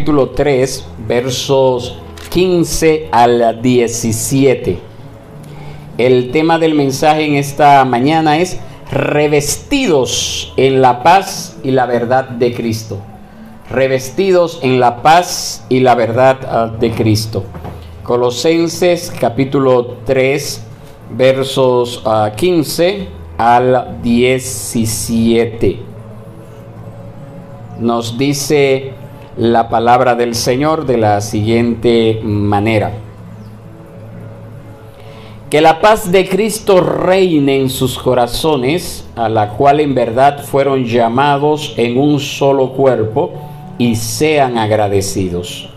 capítulo 3, versos 15 al 17. El tema del mensaje en esta mañana es revestidos en la paz y la verdad de Cristo. Revestidos en la paz y la verdad de Cristo. Colosenses capítulo 3, versos 15 al 17. Nos dice la palabra del Señor de la siguiente manera: que la paz de Cristo reine en sus corazones, a la cual en verdad fueron llamados en un solo cuerpo, y sean agradecidos.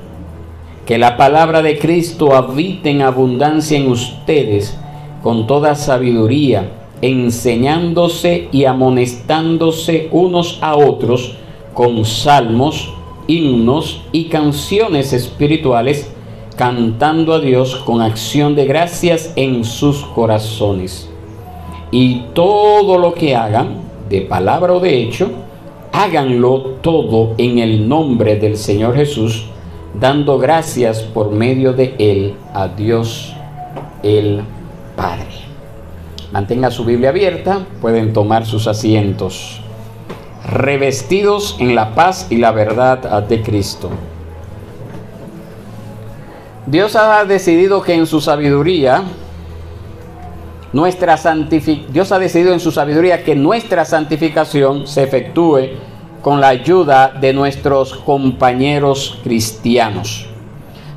Que la palabra de Cristo habite en abundancia en ustedes, con toda sabiduría, enseñándose y amonestándose unos a otros con salmos, himnos y canciones espirituales, cantando a Dios con acción de gracias en sus corazones. Y todo lo que hagan, de palabra o de hecho, háganlo todo en el nombre del Señor Jesús, dando gracias por medio de Él a Dios el Padre. Mantenga su Biblia abierta, pueden tomar sus asientos. Revestidos en la paz y la verdad de Cristo. Dios ha decidido que en su sabiduría Dios ha decidido en su sabiduría que nuestra santificación se efectúe con la ayuda de nuestros compañeros cristianos.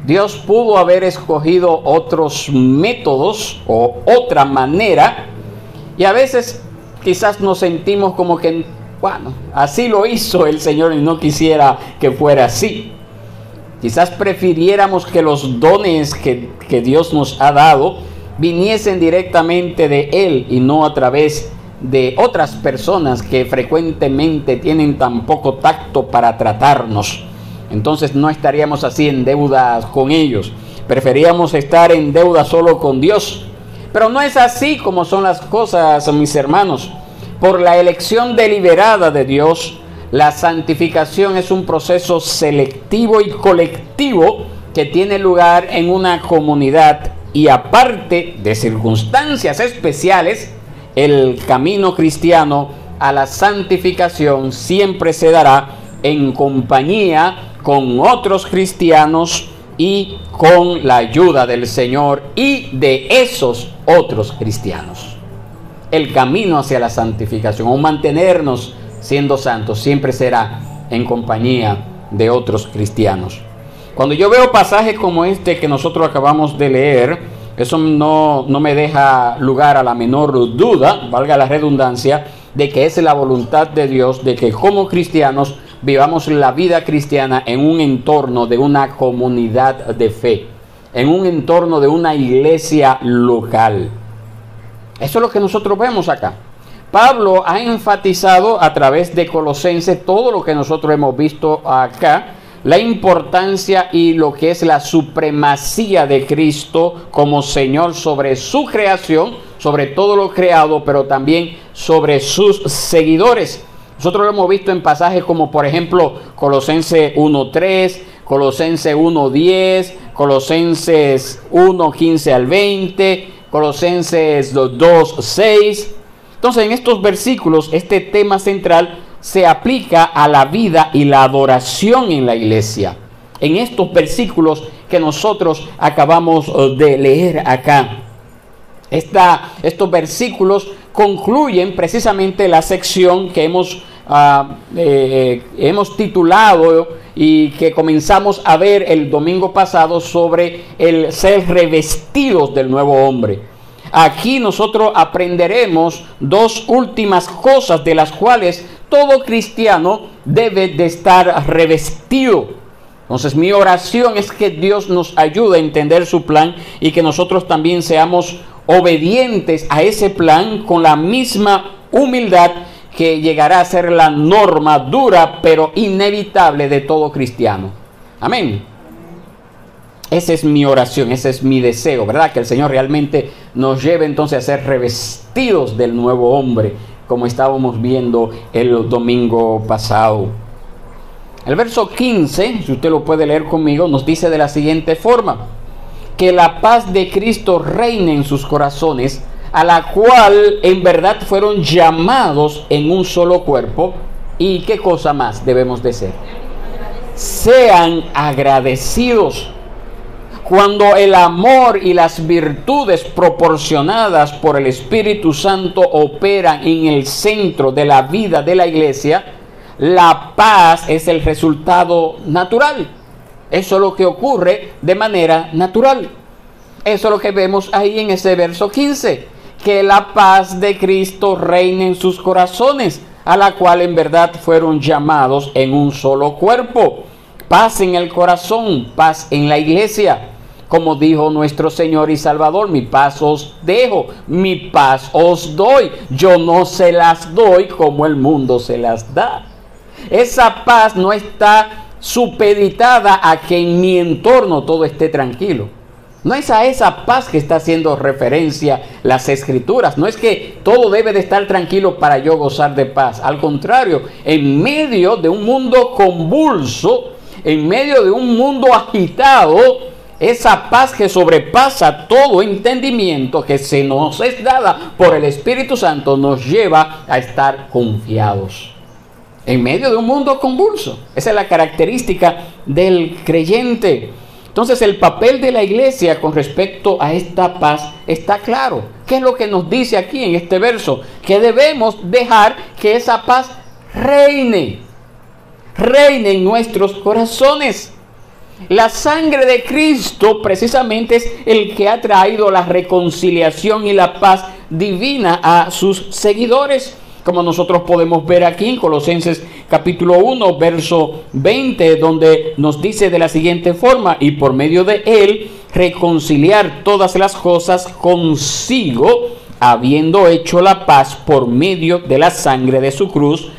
Dios pudo haber escogido otros métodos o otra manera, y a veces quizás nos sentimos como que, bueno, así lo hizo el Señor y no quisiera que fuera así. Quizás prefiriéramos que los dones que Dios nos ha dado viniesen directamente de Él y no a través de otras personas que frecuentemente tienen tan poco tacto para tratarnos. Entonces no estaríamos así en deuda con ellos. Preferíamos estar en deuda solo con Dios. Pero no es así como son las cosas, mis hermanos. Por la elección deliberada de Dios, la santificación es un proceso selectivo y colectivo que tiene lugar en una comunidad, y aparte de circunstancias especiales, el camino cristiano a la santificación siempre se dará en compañía con otros cristianos y con la ayuda del Señor y de esos otros cristianos. El camino hacia la santificación o mantenernos siendo santos siempre será en compañía de otros cristianos. Cuando yo veo pasajes como este que nosotros acabamos de leer, eso no me deja lugar a la menor duda, valga la redundancia, de que es la voluntad de Dios de que como cristianos vivamos la vida cristiana en un entorno de una comunidad de fe, en un entorno de una iglesia local. Eso es lo que nosotros vemos acá. Pablo ha enfatizado a través de Colosenses todo lo que nosotros hemos visto acá, la importancia y lo que es la supremacía de Cristo como Señor sobre su creación, sobre todo lo creado, pero también sobre sus seguidores. Nosotros lo hemos visto en pasajes como por ejemplo Colosenses 1:3, Colosenses 1:10, Colosenses 1:15 al 20, Colosenses 2:6. Entonces en estos versículos este tema central se aplica a la vida y la adoración en la iglesia. En estos versículos que nosotros acabamos de leer acá. Estos versículos concluyen precisamente la sección que hemos titulado y que comenzamos a ver el domingo pasado sobre el ser revestidos del nuevo hombre. Aquí nosotros aprenderemos dos últimas cosas de las cuales todo cristiano debe de estar revestido. Entonces mi oración es que Dios nos ayude a entender su plan y que nosotros también seamos obedientes a ese plan con la misma humildad que llegará a ser la norma dura pero inevitable de todo cristiano. Amén. Esa es mi oración, ese es mi deseo, ¿verdad? Que el Señor realmente nos lleve entonces a ser revestidos del nuevo hombre, como estábamos viendo el domingo pasado. El verso 15, si usted lo puede leer conmigo, nos dice de la siguiente forma: que la paz de Cristo reine en sus corazones, a la cual en verdad fueron llamados en un solo cuerpo. ¿Y qué cosa más debemos de ser? Sean agradecidos. Cuando el amor y las virtudes proporcionadas por el Espíritu Santo operan en el centro de la vida de la iglesia, la paz es el resultado natural. Eso es lo que ocurre de manera natural. Eso es lo que vemos ahí en ese verso 15. Que la paz de Cristo reine en sus corazones, a la cual en verdad fueron llamados en un solo cuerpo. Paz en el corazón, paz en la iglesia. Como dijo nuestro Señor y Salvador: mi paz os dejo, mi paz os doy. Yo no se las doy como el mundo se las da. Esa paz no está supeditada a que en mi entorno todo esté tranquilo. No es a esa paz que está haciendo referencia las Escrituras. No es que todo debe de estar tranquilo para yo gozar de paz. Al contrario, en medio de un mundo convulso, en medio de un mundo agitado, esa paz que sobrepasa todo entendimiento, que se nos es dada por el Espíritu Santo, nos lleva a estar confiados. En medio de un mundo convulso. Esa es la característica del creyente. Entonces el papel de la iglesia con respecto a esta paz está claro. ¿Qué es lo que nos dice aquí en este verso? Que debemos dejar que esa paz reine en nuestros corazones. La sangre de Cristo precisamente es el que ha traído la reconciliación y la paz divina a sus seguidores, como nosotros podemos ver aquí en Colosenses capítulo 1, verso 20, donde nos dice de la siguiente forma: y por medio de él reconciliar todas las cosas consigo, habiendo hecho la paz por medio de la sangre de su cruz.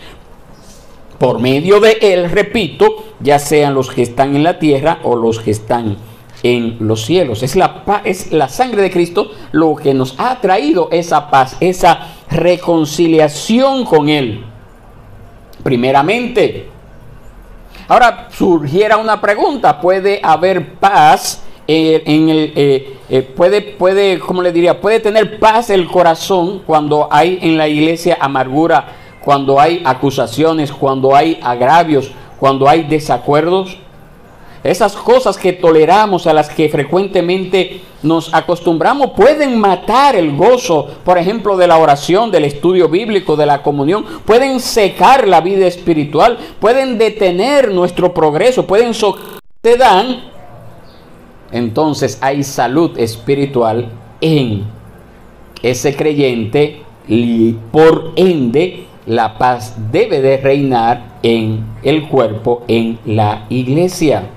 Por medio de él, repito, ya sean los que están en la tierra o los que están en los cielos. Es la sangre de Cristo lo que nos ha traído esa paz, esa reconciliación con él. Primeramente. Ahora surgiera una pregunta: ¿puede haber paz puede tener paz el corazón cuando hay en la iglesia amargura, cuando hay acusaciones, cuando hay agravios, cuando hay desacuerdos? Esas cosas que toleramos, a las que frecuentemente nos acostumbramos, pueden matar el gozo, por ejemplo, de la oración, del estudio bíblico, de la comunión. Pueden secar la vida espiritual, pueden detener nuestro progreso, pueden dan. Entonces hay salud espiritual en ese creyente y por ende la paz debe de reinar en el cuerpo, en la iglesia.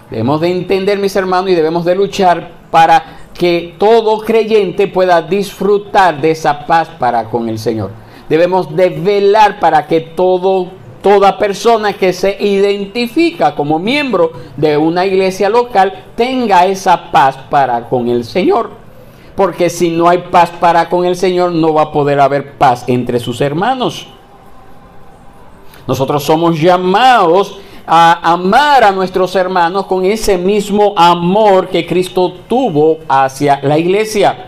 Debemos de entender, mis hermanos, y debemos de luchar para que todo creyente pueda disfrutar de esa paz para con el Señor. Debemos de velar para que toda persona que se identifica como miembro de una iglesia local tenga esa paz para con el Señor. Porque si no hay paz para con el Señor, no va a poder haber paz entre sus hermanos. Nosotros somos llamados a amar a nuestros hermanos con ese mismo amor que Cristo tuvo hacia la iglesia.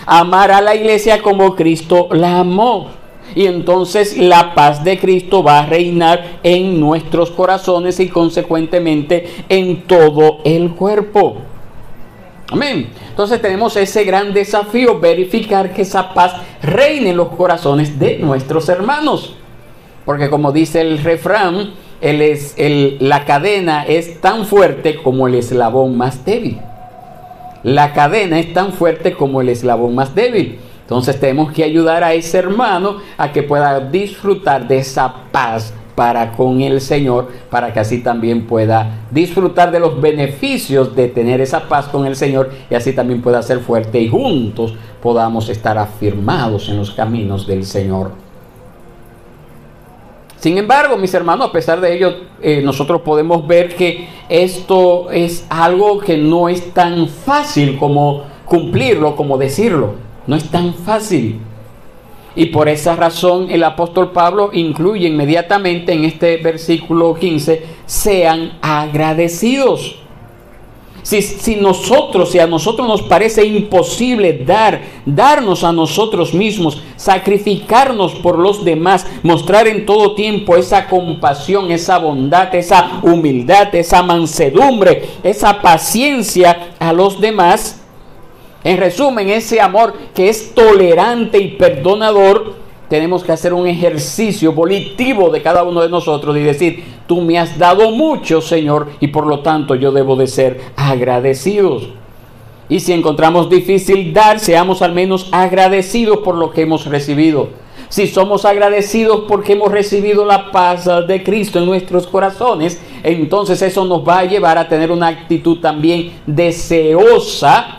Amar a la iglesia como Cristo la amó. Y entonces la paz de Cristo va a reinar en nuestros corazones y consecuentemente en todo el cuerpo. Amén. Entonces tenemos ese gran desafío: verificar que esa paz reine en los corazones de nuestros hermanos. Porque como dice el refrán, la cadena es tan fuerte como el eslabón más débil. La cadena es tan fuerte como el eslabón más débil. Entonces tenemos que ayudar a ese hermano a que pueda disfrutar de esa paz para con el Señor, para que así también pueda disfrutar de los beneficios de tener esa paz con el Señor, y así también pueda ser fuerte y juntos podamos estar afirmados en los caminos del Señor. Sin embargo, mis hermanos, a pesar de ello, nosotros podemos ver que esto es algo que no es tan fácil como cumplirlo, como decirlo. No es tan fácil. Y por esa razón el apóstol Pablo incluye inmediatamente en este versículo 15, sean agradecidos. Si a nosotros nos parece imposible darnos a nosotros mismos, sacrificarnos por los demás, mostrar en todo tiempo esa compasión, esa bondad, esa humildad, esa mansedumbre, esa paciencia a los demás, en resumen, ese amor que es tolerante y perdonador, tenemos que hacer un ejercicio volitivo de cada uno de nosotros y decir, tú me has dado mucho, Señor, y por lo tanto yo debo de ser agradecidos. Y si encontramos difícil dar, seamos al menos agradecidos por lo que hemos recibido. Si somos agradecidos porque hemos recibido la paz de Cristo en nuestros corazones, entonces eso nos va a llevar a tener una actitud también deseosa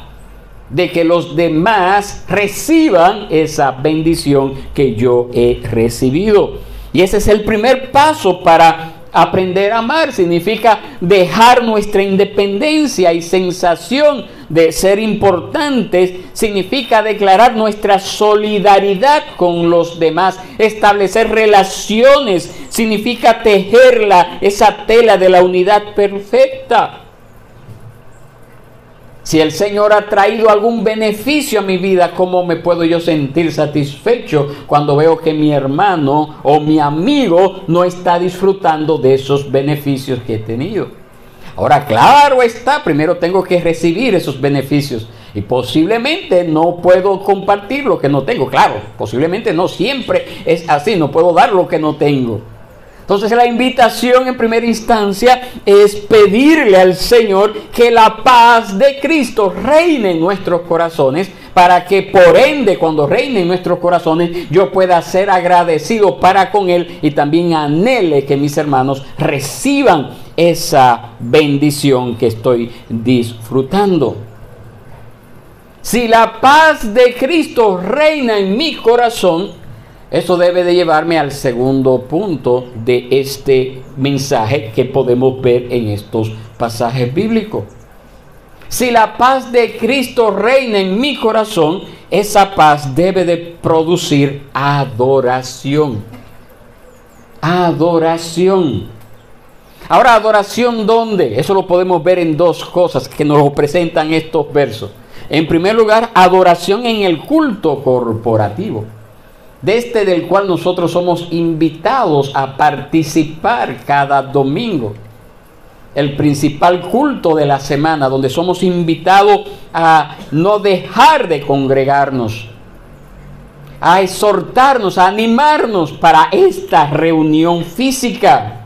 de que los demás reciban esa bendición que yo he recibido. Y ese es el primer paso para aprender a amar. Significa dejar nuestra independencia y sensación de ser importantes. Significa declarar nuestra solidaridad con los demás, establecer relaciones. Significa tejer esa tela de la unidad perfecta. Si el Señor ha traído algún beneficio a mi vida, ¿cómo me puedo yo sentir satisfecho cuando veo que mi hermano o mi amigo no está disfrutando de esos beneficios que he tenido? Ahora, claro está, primero tengo que recibir esos beneficios y posiblemente no puedo compartir lo que no tengo. Claro, posiblemente no siempre es así, no puedo dar lo que no tengo. Entonces la invitación en primera instancia es pedirle al Señor que la paz de Cristo reine en nuestros corazones, para que por ende cuando reine en nuestros corazones yo pueda ser agradecido para con Él y también anhele que mis hermanos reciban esa bendición que estoy disfrutando. Si la paz de Cristo reina en mi corazón, eso debe de llevarme al segundo punto de este mensaje que podemos ver en estos pasajes bíblicos. Si la paz de Cristo reina en mi corazón, esa paz debe de producir adoración. Adoración. Ahora, ¿adoración dónde? Eso lo podemos ver en dos cosas que nos presentan estos versos. En primer lugar, adoración en el culto corporativo, del cual nosotros somos invitados a participar cada domingo. El principal culto de la semana, donde somos invitados a no dejar de congregarnos, a exhortarnos, a animarnos para esta reunión física.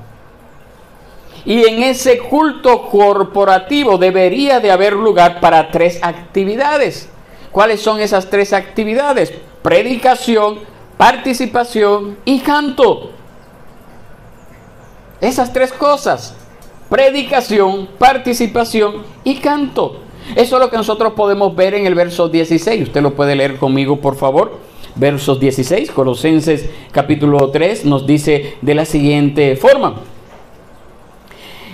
Y en ese culto corporativo debería de haber lugar para 3 actividades. ¿Cuáles son esas 3 actividades? Predicación, participación y canto. Esas 3 cosas: predicación, participación y canto. Eso es lo que nosotros podemos ver en el verso 16. Usted lo puede leer conmigo, por favor. Versos 16, Colosenses capítulo 3 nos dice de la siguiente forma: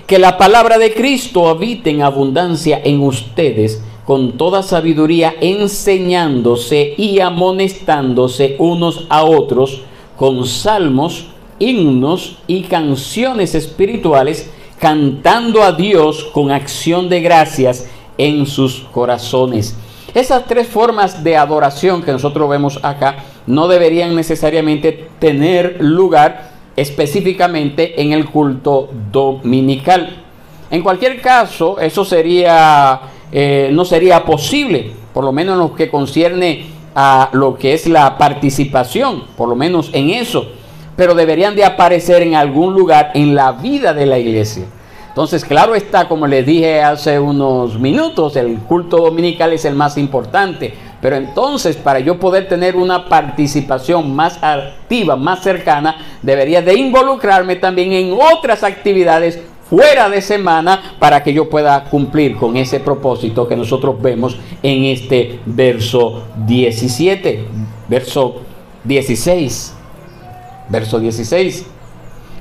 que la palabra de Cristo habite en abundancia en ustedes, con toda sabiduría, enseñándose y amonestándose unos a otros con salmos, himnos y canciones espirituales, cantando a Dios con acción de gracias en sus corazones. Esas 3 formas de adoración que nosotros vemos acá no deberían necesariamente tener lugar específicamente en el culto dominical. En cualquier caso, eso no sería posible, por lo menos en lo que concierne a lo que es la participación, por lo menos en eso, pero deberían de aparecer en algún lugar en la vida de la iglesia. Entonces, claro está, como les dije hace unos minutos, el culto dominical es el más importante, pero entonces para yo poder tener una participación más activa, más cercana, debería de involucrarme también en otras actividades fuera de semana para que yo pueda cumplir con ese propósito que nosotros vemos en este verso 17, verso 16.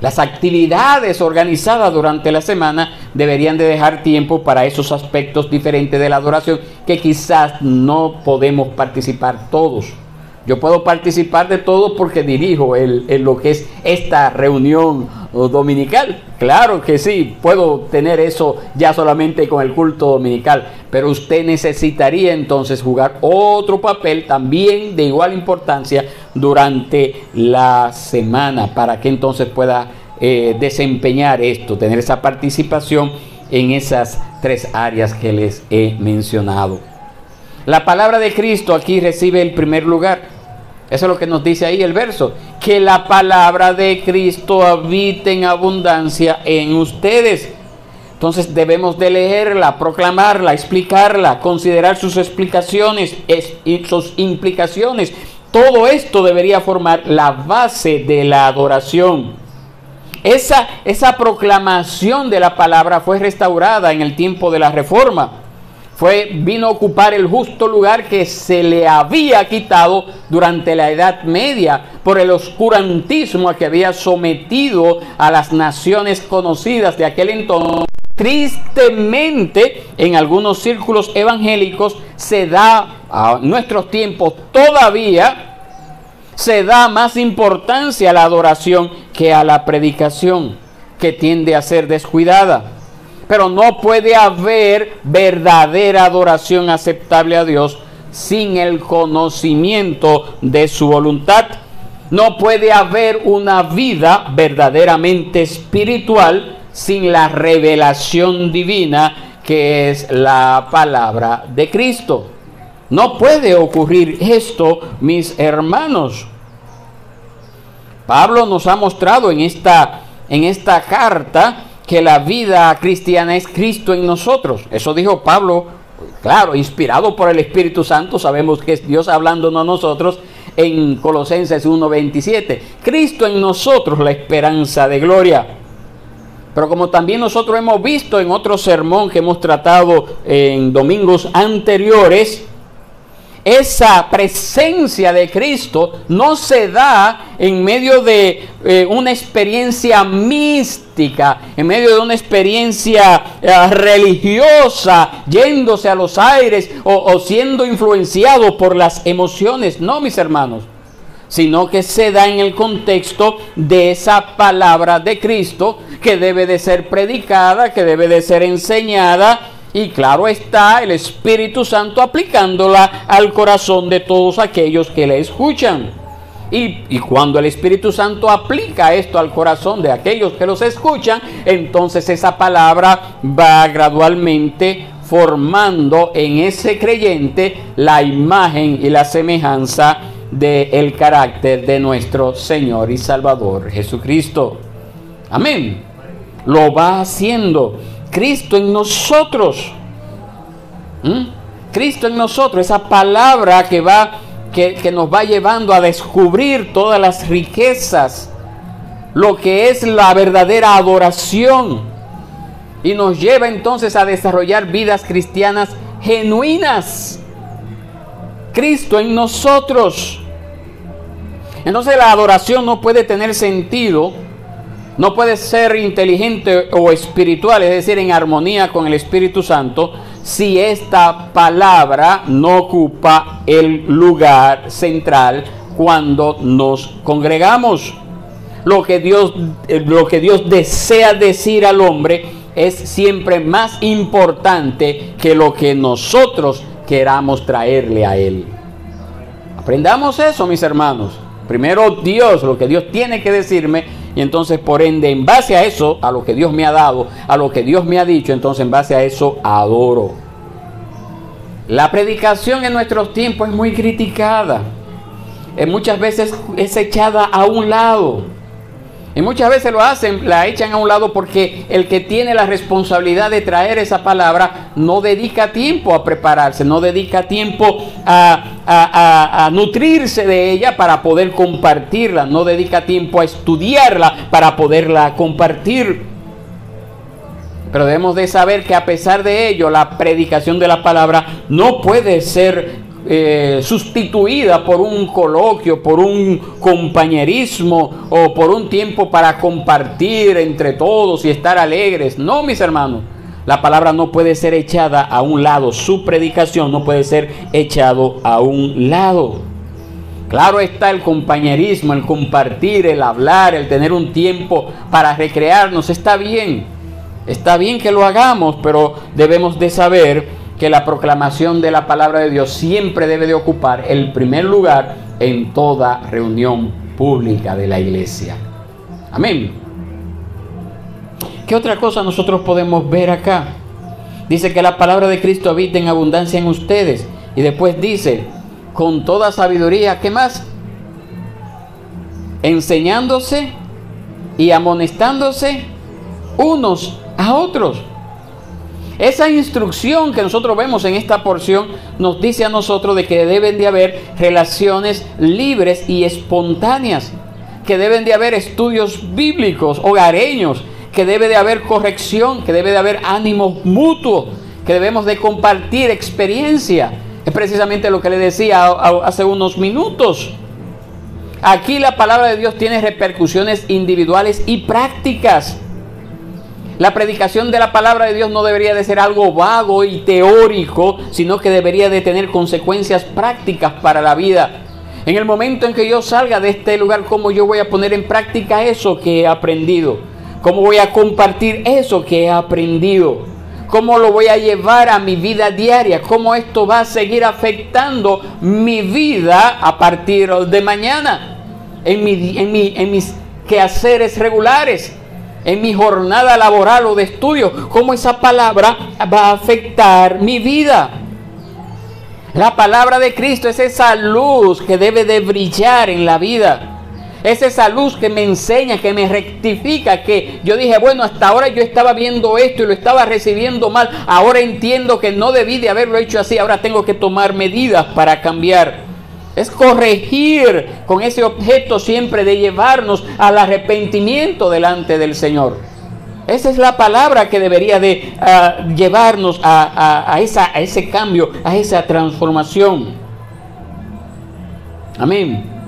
Las actividades organizadas durante la semana deberían de dejar tiempo para esos aspectos diferentes de la adoración que quizás no podemos participar todos. Yo puedo participar de todo porque dirijo lo que es esta reunión dominical. Claro que sí, puedo tener eso ya solamente con el culto dominical, pero usted necesitaría entonces jugar otro papel también de igual importancia durante la semana para que entonces pueda desempeñar esto, tener esa participación en esas 3 áreas que les he mencionado. La palabra de Cristo aquí recibe el primer lugar. Eso es lo que nos dice ahí el verso, que la palabra de Cristo habite en abundancia en ustedes. Entonces debemos de leerla, proclamarla, explicarla, considerar sus explicaciones y sus implicaciones. Todo esto debería formar la base de la adoración. Esa proclamación de la palabra fue restaurada en el tiempo de la Reforma. Vino a ocupar el justo lugar que se le había quitado durante la Edad Media por el oscurantismo a que había sometido a las naciones conocidas de aquel entonces. Tristemente, en algunos círculos evangélicos se da, a nuestros tiempos todavía, se da más importancia a la adoración que a la predicación, que tiende a ser descuidada. Pero no puede haber verdadera adoración aceptable a Dios sin el conocimiento de su voluntad. No puede haber una vida verdaderamente espiritual sin la revelación divina que es la palabra de Cristo. No puede ocurrir esto, mis hermanos. Pablo nos ha mostrado en esta carta que la vida cristiana es Cristo en nosotros. Eso dijo Pablo, claro, inspirado por el Espíritu Santo. Sabemos que es Dios hablándonos a nosotros en Colosenses 1:27. Cristo en nosotros, la esperanza de gloria. Pero como también nosotros hemos visto en otro sermón que hemos tratado en domingos anteriores, esa presencia de Cristo no se da en medio de una experiencia mística, en medio de una experiencia religiosa, yéndose a los aires o siendo influenciado por las emociones. No, mis hermanos, sino que se da en el contexto de esa palabra de Cristo que debe de ser predicada, que debe de ser enseñada. Y claro está, el Espíritu Santo aplicándola al corazón de todos aquellos que le escuchan. Y cuando el Espíritu Santo aplica esto al corazón de aquellos que los escuchan, entonces esa palabra va gradualmente formando en ese creyente la imagen y la semejanza del carácter de nuestro Señor y Salvador Jesucristo. Amén. Lo va haciendo Cristo en nosotros. Cristo en nosotros, esa palabra que nos va llevando a descubrir todas las riquezas, lo que es la verdadera adoración, y nos lleva entonces a desarrollar vidas cristianas genuinas. Cristo en nosotros. Entonces la adoración no puede tener sentido, no puede ser inteligente o espiritual, es decir, en armonía con el Espíritu Santo, si esta palabra no ocupa el lugar central cuando nos congregamos. Lo que Dios desea decir al hombre es siempre más importante que lo que nosotros queramos traerle a él. Aprendamos eso, mis hermanos. Primero Dios, lo que Dios tiene que decirme, y entonces por ende, en base a eso, a lo que Dios me ha dado, a lo que Dios me ha dicho, entonces en base a eso adoro. La predicación en nuestros tiempos es muy criticada. Muchas veces es echada a un lado. Y muchas veces la echan a un lado porque el que tiene la responsabilidad de traer esa palabra no dedica tiempo a prepararse, no dedica tiempo a nutrirse de ella para poder compartirla, no dedica tiempo a estudiarla para poderla compartir. Pero debemos de saber que a pesar de ello, la predicación de la palabra no puede ser sustituida por un coloquio, por un compañerismo o por un tiempo para compartir entre todos y estar alegres. No, mis hermanos, la palabra no puede ser echada a un lado, su predicación no puede ser echado a un lado. Claro está, el compañerismo, el compartir, el hablar, el tener un tiempo para recrearnos, está bien que lo hagamos, pero debemos de saber que la proclamación de la palabra de Dios siempre debe de ocupar el primer lugar en toda reunión pública de la iglesia. Amén. ¿Qué otra cosa nosotros podemos ver acá? Dice que la palabra de Cristo habita en abundancia en ustedes. Y después dice, con toda sabiduría, ¿qué más? Enseñándose y amonestándose unos a otros. Esa instrucción que nosotros vemos en esta porción nos dice a nosotros de que deben de haber relaciones libres y espontáneas, que deben de haber estudios bíblicos, hogareños, que debe de haber corrección, que debe de haber ánimo mutuo, que debemos de compartir experiencia. Es precisamente lo que le decía hace unos minutos. Aquí la palabra de Dios tiene repercusiones individuales y prácticas. La predicación de la palabra de Dios no debería de ser algo vago y teórico, sino que debería de tener consecuencias prácticas para la vida. En el momento en que yo salga de este lugar, ¿cómo yo voy a poner en práctica eso que he aprendido? ¿Cómo voy a compartir eso que he aprendido? ¿Cómo lo voy a llevar a mi vida diaria? ¿Cómo esto va a seguir afectando mi vida a partir de mañana? En mis quehaceres regulares, en mi jornada laboral o de estudio. ¿Cómo esa palabra va a afectar mi vida? La palabra de Cristo es esa luz que debe de brillar en la vida. Es esa luz que me enseña, que me rectifica, que yo dije, bueno, hasta ahora yo estaba viendo esto y lo estaba recibiendo mal. Ahora entiendo que no debí de haberlo hecho así. Ahora tengo que tomar medidas para cambiar. Es corregir con ese objeto siempre de llevarnos al arrepentimiento delante del Señor. Esa es la palabra que debería de llevarnos a ese cambio, a esa transformación. Amén.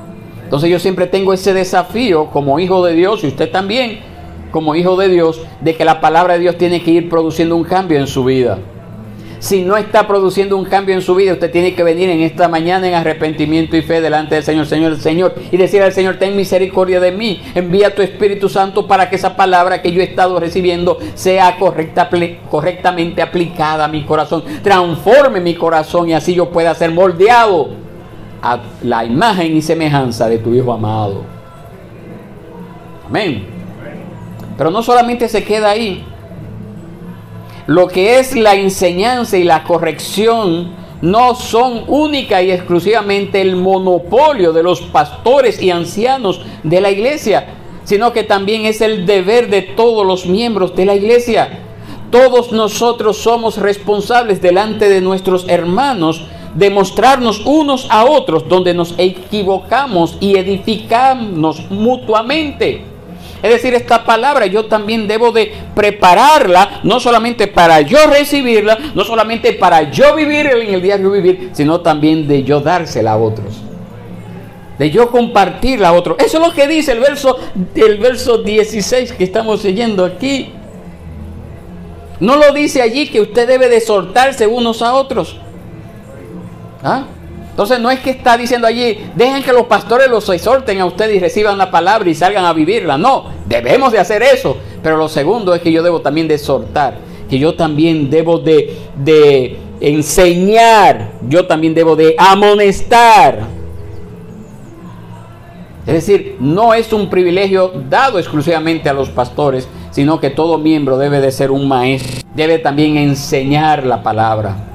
Entonces yo siempre tengo ese desafío como hijo de Dios, y usted también como hijo de Dios, de que la palabra de Dios tiene que ir produciendo un cambio en su vida. Si no está produciendo un cambio en su vida, usted tiene que venir en esta mañana en arrepentimiento y fe delante del Señor, y decir al Señor, ten misericordia de mí, envía tu Espíritu Santo para que esa palabra que yo he estado recibiendo sea correctamente aplicada a mi corazón, transforme mi corazón y así yo pueda ser moldeado a la imagen y semejanza de tu Hijo amado. Amén. Pero no solamente se queda ahí. Lo que es la enseñanza y la corrección no son única y exclusivamente el monopolio de los pastores y ancianos de la iglesia, sino que también es el deber de todos los miembros de la iglesia. Todos nosotros somos responsables delante de nuestros hermanos de mostrarnos unos a otros donde nos equivocamos y edificamos mutuamente. Es decir, esta palabra yo también debo de prepararla, no solamente para yo recibirla, no solamente para yo vivir en el diario vivir, sino también de yo dársela a otros, de yo compartirla a otros. Eso es lo que dice el verso 16 que estamos leyendo aquí. No lo dice allí que usted debe de exhortarse unos a otros. ¿Ah? Entonces no es que está diciendo allí, dejen que los pastores los exhorten a ustedes y reciban la palabra y salgan a vivirla. No, debemos de hacer eso. Pero lo segundo es que yo debo también de exhortar, que yo también debo de enseñar, yo también debo de amonestar. Es decir, no es un privilegio dado exclusivamente a los pastores, sino que todo miembro debe de ser un maestro, debe también enseñar la palabra.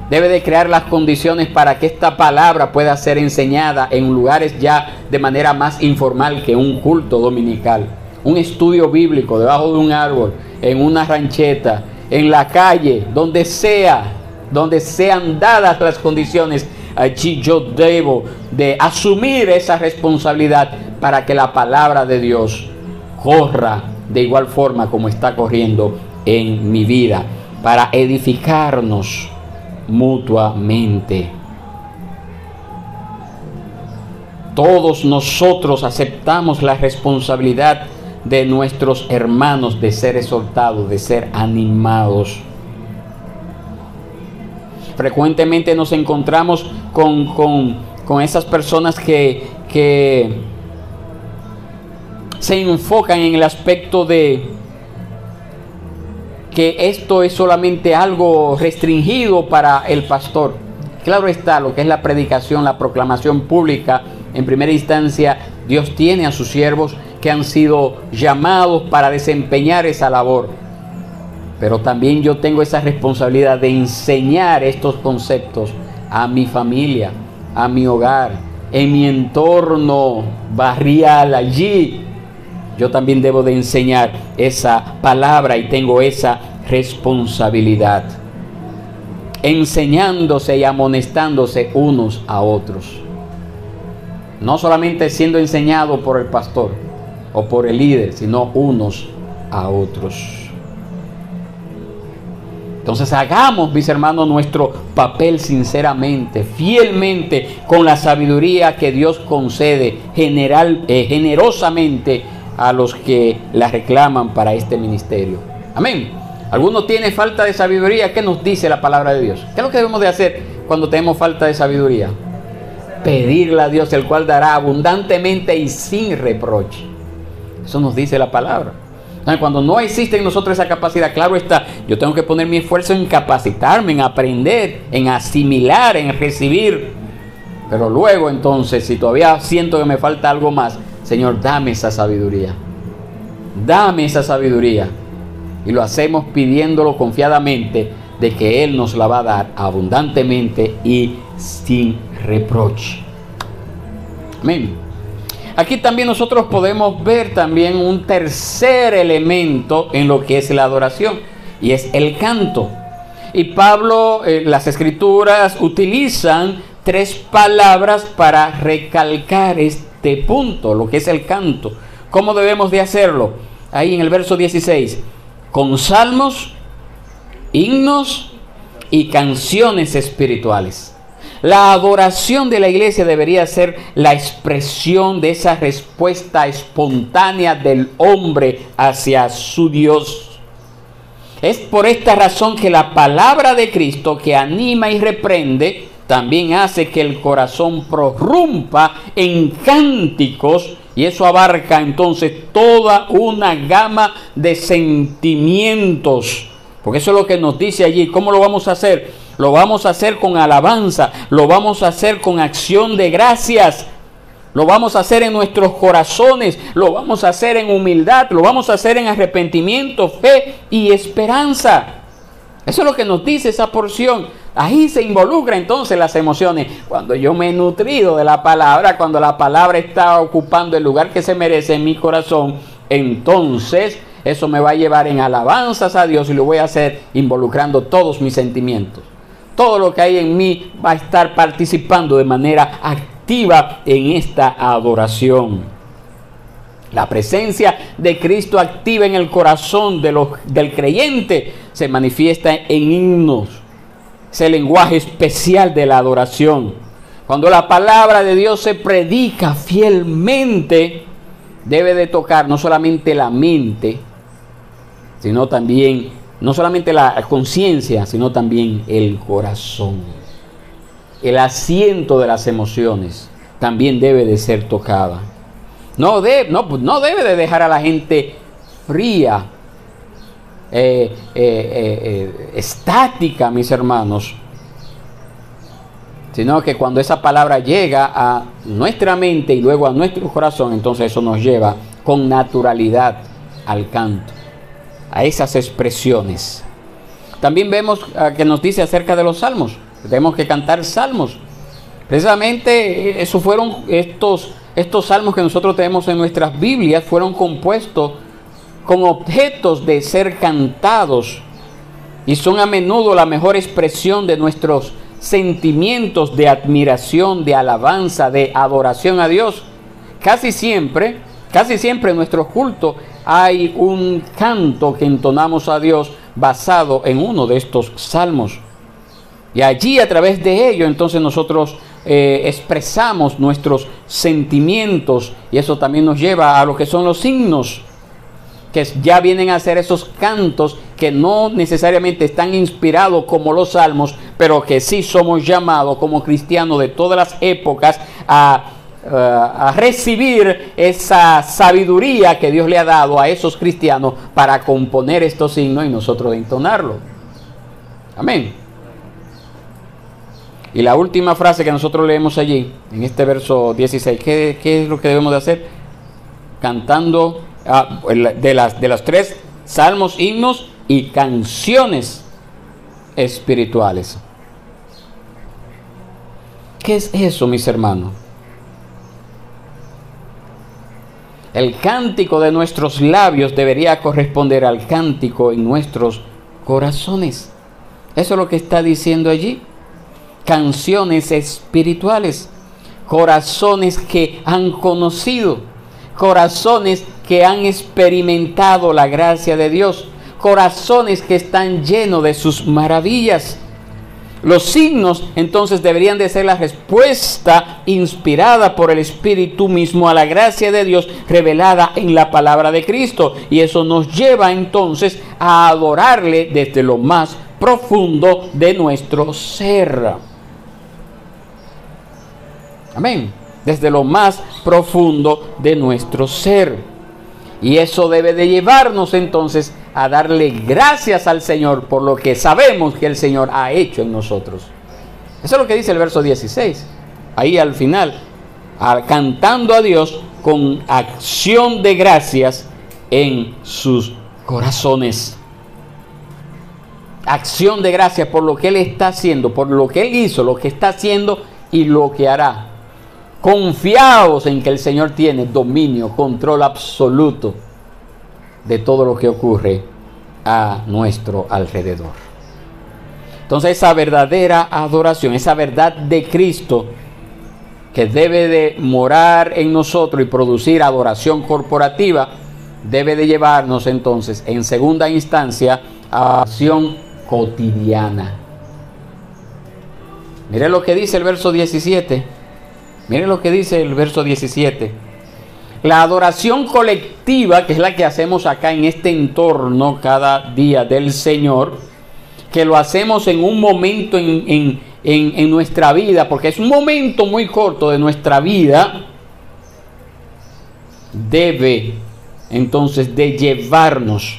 Debe de crear las condiciones para que esta palabra pueda ser enseñada en lugares ya de manera más informal que un culto dominical. Un estudio bíblico debajo de un árbol, en una rancheta, en la calle, donde sea, donde sean dadas las condiciones. Allí yo debo de asumir esa responsabilidad para que la palabra de Dios corra de igual forma como está corriendo en mi vida, para edificarnos mutuamente. Todos nosotros aceptamos la responsabilidad de nuestros hermanos de ser exhortados, de ser animados. Frecuentemente nos encontramos con con esas personas que se enfocan en el aspecto de que esto es solamente algo restringido para el pastor. Claro está, lo que es la predicación, la proclamación pública, en primera instancia, Dios tiene a sus siervos que han sido llamados para desempeñar esa labor. Pero también yo tengo esa responsabilidad de enseñar estos conceptos a mi familia, a mi hogar, en mi entorno barrial allí. Yo también debo de enseñar esa palabra y tengo esa responsabilidad. Enseñándose y amonestándose unos a otros. No solamente siendo enseñado por el pastor o por el líder, sino unos a otros. Entonces hagamos, mis hermanos, nuestro papel sinceramente, fielmente, con la sabiduría que Dios concede generosamente a los que la reclaman para este ministerio. Amén. ¿Alguno tiene falta de sabiduría? ¿Qué nos dice la palabra de Dios? ¿Qué es lo que debemos de hacer cuando tenemos falta de sabiduría? Pedirle a Dios, el cual dará abundantemente y sin reproche. Eso nos dice la palabra. Cuando no existe en nosotros esa capacidad, claro está, yo tengo que poner mi esfuerzo en capacitarme, en aprender, en asimilar, en recibir. Pero luego entonces, si todavía siento que me falta algo más, Señor, dame esa sabiduría. Dame esa sabiduría. Y lo hacemos pidiéndolo confiadamente de que Él nos la va a dar abundantemente y sin reproche. Amén. Aquí también nosotros podemos ver también un tercer elemento en lo que es la adoración, y es el canto. Y Pablo, las Escrituras utilizan 3 palabras para recalcar este punto, lo que es el canto. ¿Cómo debemos de hacerlo? Ahí en el verso 16, con salmos, himnos y canciones espirituales. La adoración de la iglesia debería ser la expresión de esa respuesta espontánea del hombre hacia su Dios. Es por esta razón que la palabra de Cristo, que anima y reprende, también hace que el corazón prorrumpa en cánticos, y eso abarca entonces toda una gama de sentimientos. Porque eso es lo que nos dice allí. ¿Cómo lo vamos a hacer? Lo vamos a hacer con alabanza, lo vamos a hacer con acción de gracias, lo vamos a hacer en nuestros corazones, lo vamos a hacer en humildad, lo vamos a hacer en arrepentimiento, fe y esperanza. Eso es lo que nos dice esa porción. Ahí se involucra entonces las emociones. Cuando yo me he nutrido de la palabra, cuando la palabra está ocupando el lugar que se merece en mi corazón, entonces eso me va a llevar en alabanzas a Dios y lo voy a hacer involucrando todos mis sentimientos. Todo lo que hay en mí va a estar participando de manera activa en esta adoración. La presencia de Cristo activa en el corazón del creyente se manifiesta en himnos. Es el lenguaje especial de la adoración. Cuando la palabra de Dios se predica fielmente, debe de tocar no solamente la mente, sino también no solamente la conciencia, sino también el corazón. El asiento de las emociones también debe de ser tocada. No debe de dejar a la gente fría, estática, mis hermanos, sino que cuando esa palabra llega a nuestra mente y luego a nuestro corazón, entonces eso nos lleva con naturalidad al canto, a esas expresiones. También vemos que nos dice acerca de los salmos. Tenemos que cantar salmos. Precisamente eso fueron estos salmos que nosotros tenemos en nuestras Biblias, fueron compuestos con objetos de ser cantados y son a menudo la mejor expresión de nuestros sentimientos de admiración, de alabanza, de adoración a Dios. Casi siempre en nuestro culto hay un canto que entonamos a Dios basado en uno de estos salmos. Y allí, a través de ello, entonces nosotros expresamos nuestros sentimientos, y eso también nos lleva a lo que son los himnos, que ya vienen a ser esos cantos que no necesariamente están inspirados como los salmos, pero que sí somos llamados como cristianos de todas las épocas a recibir esa sabiduría que Dios le ha dado a esos cristianos para componer estos signos y nosotros entonarlo. Amén. Y la última frase que nosotros leemos allí, en este verso 16, ¿qué es lo que debemos de hacer? Cantando de las 3 salmos, himnos y canciones espirituales. ¿Qué es eso, mis hermanos? El cántico de nuestros labios debería corresponder al cántico en nuestros corazones. Eso es lo que está diciendo allí. Canciones espirituales, corazones que han conocido, corazones que han experimentado la gracia de Dios, corazones que están llenos de sus maravillas. Los signos entonces deberían de ser la respuesta inspirada por el Espíritu mismo a la gracia de Dios revelada en la palabra de Cristo, y eso nos lleva entonces a adorarle desde lo más profundo de nuestro ser. Amén. Desde lo más profundo de nuestro ser. Y eso debe de llevarnos entonces a darle gracias al Señor por lo que sabemos que el Señor ha hecho en nosotros. Eso es lo que dice el verso 16. Ahí al final, cantando a Dios con acción de gracias en sus corazones. Acción de gracias por lo que Él está haciendo, por lo que Él hizo, lo que está haciendo y lo que hará. Confiados en que el Señor tiene dominio, control absoluto de todo lo que ocurre a nuestro alrededor. Entonces esa verdadera adoración, esa verdad de Cristo que debe de morar en nosotros y producir adoración corporativa, debe de llevarnos entonces en segunda instancia a acción cotidiana. Mire lo que dice el verso 17. Miren lo que dice el verso 17. La adoración colectiva, que es la que hacemos acá en este entorno cada día del Señor, que lo hacemos en un momento en nuestra vida, porque es un momento muy corto de nuestra vida, debe entonces de llevarnos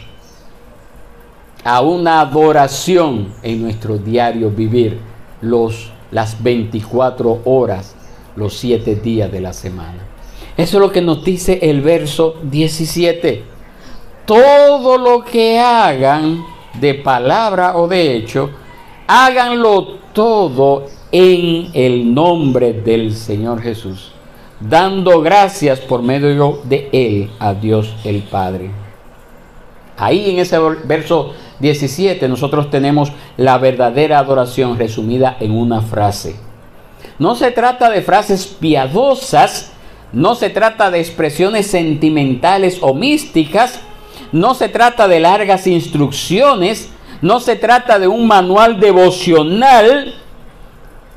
a una adoración en nuestro diario vivir, las 24 horas, los 7 días de la semana. Eso es lo que nos dice el verso 17. Todo lo que hagan de palabra o de hecho, háganlo todo en el nombre del Señor Jesús, dando gracias por medio de Él a Dios el Padre. Ahí en ese verso 17 nosotros tenemos la verdadera adoración resumida en una frase. No se trata de frases piadosas, no se trata de expresiones sentimentales o místicas, no se trata de largas instrucciones, no se trata de un manual devocional.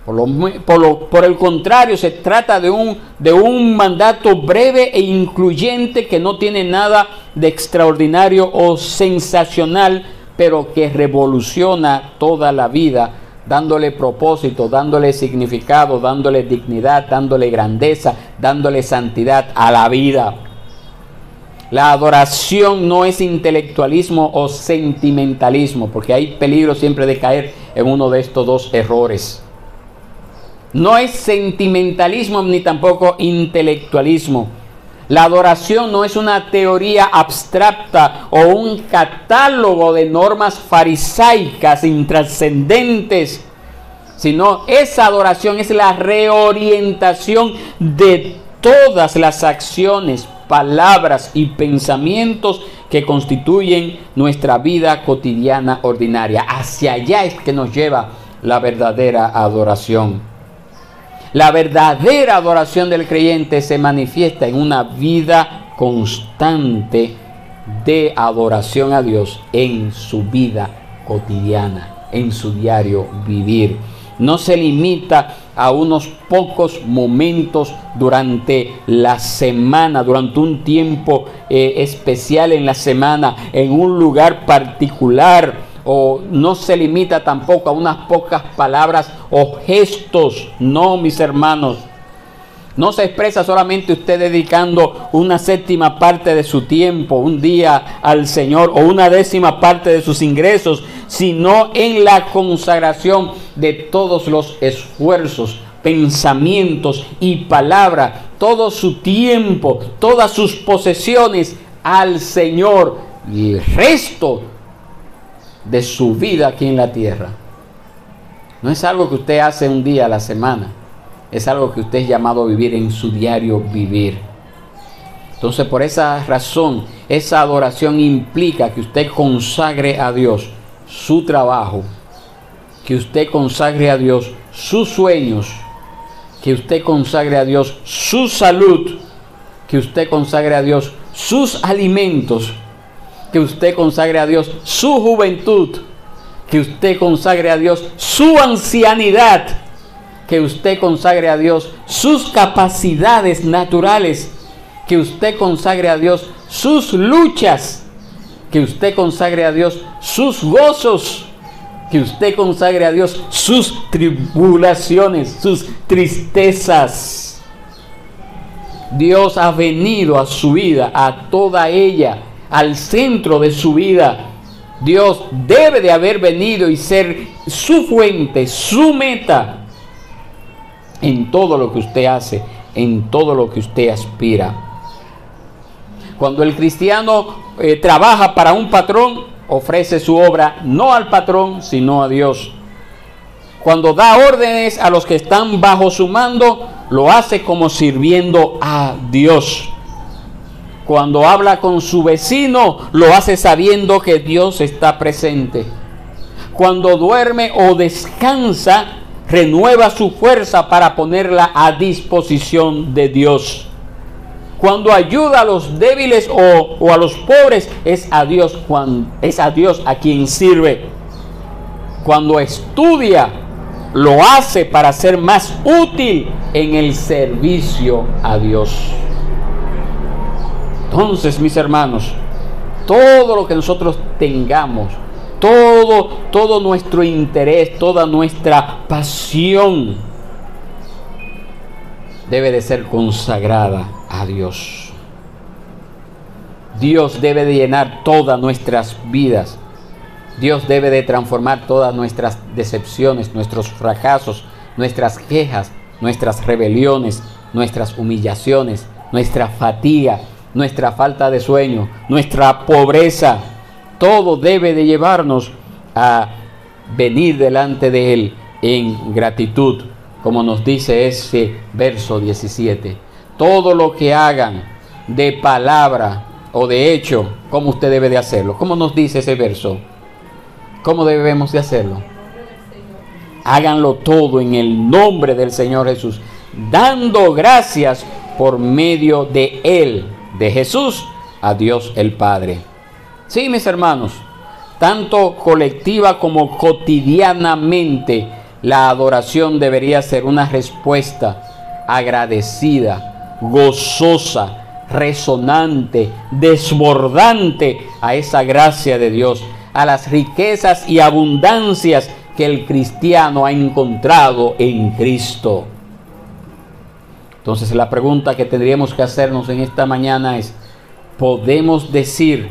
Por el contrario, se trata de un mandato breve e incluyente que no tiene nada de extraordinario o sensacional, pero que revoluciona toda la vida, dándole propósito, dándole significado, dándole dignidad, dándole grandeza, dándole santidad a la vida. La adoración no es intelectualismo o sentimentalismo, porque hay peligro siempre de caer en uno de estos dos errores. No es sentimentalismo ni tampoco intelectualismo. La adoración no es una teoría abstracta o un catálogo de normas farisaicas intrascendentes, sino esa adoración es la reorientación de todas las acciones, palabras y pensamientos que constituyen nuestra vida cotidiana ordinaria. Hacia allá es que nos lleva la verdadera adoración. La verdadera adoración del creyente se manifiesta en una vida constante de adoración a Dios en su vida cotidiana, en su diario vivir. no se limita a unos pocos momentos durante la semana, durante un tiempo especial en la semana, en un lugar particular, o no se limita tampoco a unas pocas palabras o gestos. No, mis hermanos, no se expresa solamente usted dedicando una séptima parte de su tiempo, un día al Señor, o una décima parte de sus ingresos, sino en la consagración de todos los esfuerzos, pensamientos y palabras, todo su tiempo, todas sus posesiones al Señor y el resto de su vida aquí en la tierra. No es algo que usted hace un día a la semana, es algo que usted es llamado a vivir en su diario vivir. Entonces, por esa razón, esa adoración implica que usted consagre a Dios su trabajo, que usted consagre a Dios sus sueños, que usted consagre a Dios su salud, que usted consagre a Dios sus alimentos, que usted consagre a Dios su juventud, que usted consagre a Dios su ancianidad, que usted consagre a Dios sus capacidades naturales, que usted consagre a Dios sus luchas, que usted consagre a Dios sus gozos, que usted consagre a Dios sus tribulaciones, sus tristezas. Dios ha venido a su vida, a toda ella, al centro de su vida. Dios debe de haber venido y ser su fuente, su meta en todo lo que usted hace, en todo lo que usted aspira. Cuando el cristiano trabaja para un patrón, ofrece su obra no al patrón, sino a Dios. Cuando da órdenes a los que están bajo su mando, lo hace como sirviendo a Dios. Cuando habla con su vecino, lo hace sabiendo que Dios está presente. Cuando duerme o descansa, renueva su fuerza para ponerla a disposición de Dios. Cuando ayuda a los débiles o a los pobres, es a Dios a quien sirve. Cuando estudia, lo hace para ser más útil en el servicio a Dios. Entonces, mis hermanos, todo lo que nosotros tengamos, todo nuestro interés, toda nuestra pasión debe de ser consagrada a Dios. Dios debe de llenar todas nuestras vidas. Dios debe de transformar todas nuestras decepciones, nuestros fracasos, nuestras quejas, nuestras rebeliones, nuestras humillaciones, nuestra fatiga, nuestra falta de sueño, nuestra pobreza. Todo debe de llevarnos a venir delante de Él en gratitud, como nos dice ese verso 17. Todo lo que hagan de palabra o de hecho, ¿cómo usted debe de hacerlo? ¿Cómo nos dice ese verso? ¿Cómo debemos de hacerlo? Háganlo todo en el nombre del Señor Jesús, dando gracias por medio de Él, de Jesús, a Dios el Padre. Sí, mis hermanos, tanto colectiva como cotidianamente, la adoración debería ser una respuesta agradecida, gozosa, resonante, desbordante a esa gracia de Dios, a las riquezas y abundancias que el cristiano ha encontrado en Cristo. Entonces, la pregunta que tendríamos que hacernos en esta mañana es, ¿podemos decir?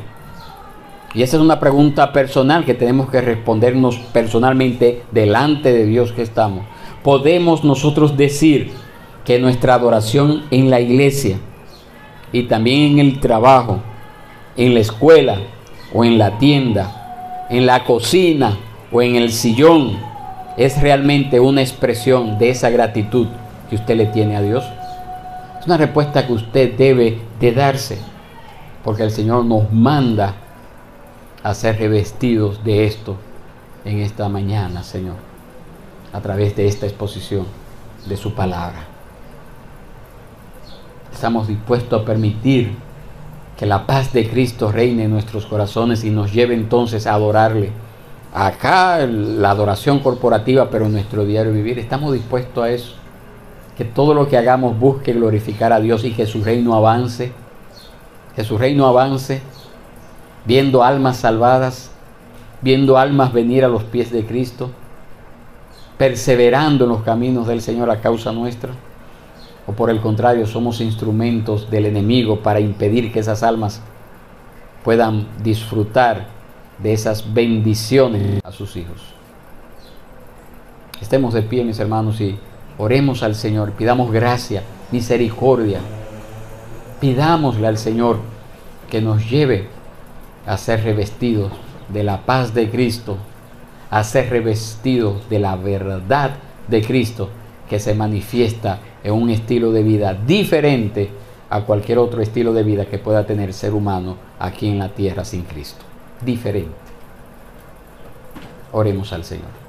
Y esa es una pregunta personal que tenemos que respondernos personalmente delante de Dios que estamos. ¿Podemos nosotros decir que nuestra adoración en la iglesia y también en el trabajo, en la escuela o en la tienda, en la cocina o en el sillón, es realmente una expresión de esa gratitud que usted le tiene a Dios? Es una respuesta que usted debe de darse, porque el Señor nos manda a ser revestidos de esto en esta mañana, Señor, a través de esta exposición de su palabra. Estamos dispuestos a permitir que la paz de Cristo reine en nuestros corazones y nos lleve entonces a adorarle acá la adoración corporativa, pero en nuestro diario vivir, ¿estamos dispuestos a eso? Que todo lo que hagamos busque glorificar a Dios y que su reino avance. Que su reino avance, viendo almas salvadas, viendo almas venir a los pies de Cristo, perseverando en los caminos del Señor a causa nuestra. O por el contrario, somos instrumentos del enemigo para impedir que esas almas puedan disfrutar de esas bendiciones a sus hijos. Estemos de pie, mis hermanos, y oremos al Señor, pidamos gracia, misericordia. Pidámosle al Señor que nos lleve a ser revestidos de la paz de Cristo, a ser revestidos de la verdad de Cristo, que se manifiesta en un estilo de vida diferente a cualquier otro estilo de vida que pueda tener el ser humano aquí en la tierra sin Cristo. Diferente. Oremos al Señor.